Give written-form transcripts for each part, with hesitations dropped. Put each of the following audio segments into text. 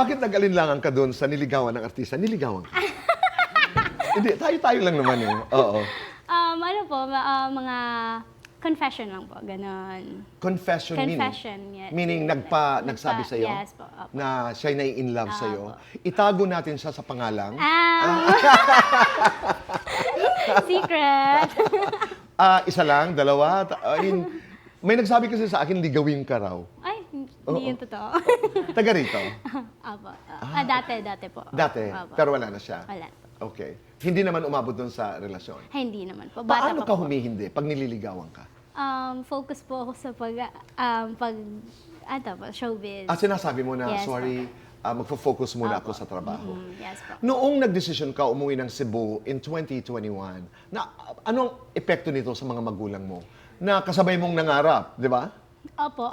bakit nag-alinlangan ka doon sa niligawan ng artista? Niligawan ka? Hindi, tayo-tayo lang naman eh. Oo. Ano po, mga confession lang po, ganon. Confession, Confession, yes. meaning nagsabi sa'yo Yes po. Opo. na siya'y nai-in-love sa'yo. Itago natin siya sa pangalang. Secret. Isa lang, dalawa. May nagsabi kasi sa akin, ligawin ka raw. Ay, hindi yun totoo. Taga rito? Apo. Dati po. Dati, Opo. pero wala na siya. Wala. Okay. Hindi naman umabot doon sa relasyon. Ay, hindi naman po. Bata Paano pa ka po. humihindi pag nililigawan ka? Focus po ako sa showbiz. Sinasabi mo na, Yes, sorry, magfo-focus muna ako sa trabaho. Yes po. Noong nagdesisyon ka umuwi ng Cebu in 2021, anong epekto nito sa mga magulang mo? Na kasabay mong nangarap, di ba? Opo.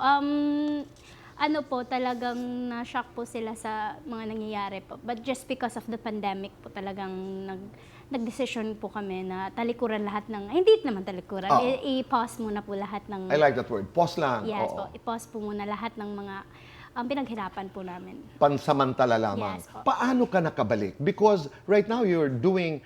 Ano po, talagang na-shock po sila sa mga nangyayari po. But just because of the pandemic po, talagang nag-decision po kami na talikuran lahat ng, hindi naman talikuran, Oo. i-pause muna po lahat ng, I like that word. Pause lang. yes Oo. po, i-pause po muna lahat ng mga pinaghirapan po namin. Pansamantala lamang. Yes po. Paano ka nakabalik? Because right now you're doing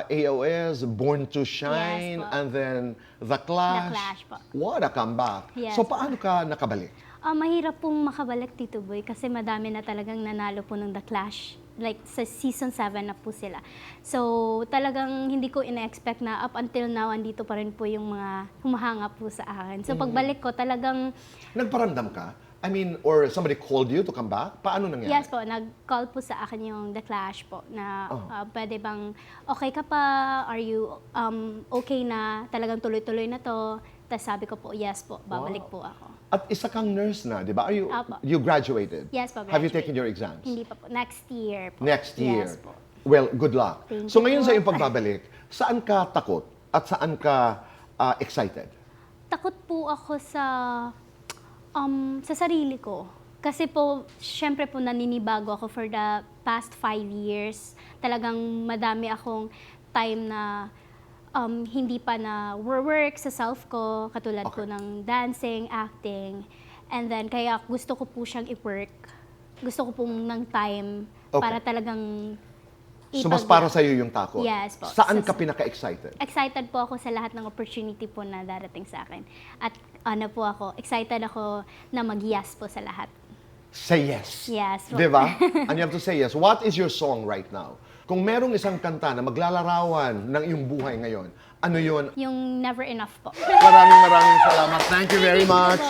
AOS, Born to Shine, Yes po. and then The Clash. The Clash po. What a comeback. Yes So po. paano ka nakabalik? Mahirap pong makabalik, Tito Boy, kasi madami na talagang nanalo po ng The Clash. Like, sa season 7 na po sila. So, talagang hindi ko ina-expect na up until now, andito pa rin po yung mga humahanga po sa akin. So, pagbalik ko, talagang, Nagparamdam ka? I mean, or somebody called you to come back? Paano nangyari? yes po, nag-call po sa akin yung The Clash po, na pwede bang, okay ka pa? Are you okay na? Talagang tuloy-tuloy na to? Tapos sabi ko po, yes po, babalik po ako. At isa kang nurse na, di ba? Apo. You graduated? Yes po, Have you graduate. taken your exams? Hindi pa po. Next year po. Next year? Yes po. Well, good luck. Thank So you ngayon po. sa iyong pagbabalik, saan ka takot at saan ka excited? Takot po ako sa sarili ko. Kasi po, syempre po naninibago ako for the past 5 years. Talagang madami akong time na hindi pa na work sa self ko, katulad Okay. po ng dancing, acting. And then, kaya gusto ko po siyang i-work. Gusto ko pong ng time Okay. para talagang So mas para sa'yo yung takot? Yes po. Saan ka pinaka-excited? Excited po ako sa lahat ng opportunity po na darating sa akin. At ano po ako, excited ako na mag-yes po sa lahat. Say yes. Yes. Di ba? And you have to say yes. What is your song right now? Kung merong isang kanta na maglalarawan ng iyong buhay ngayon, ano yun? Yung Never Enough po. Maraming salamat. Thank you very much.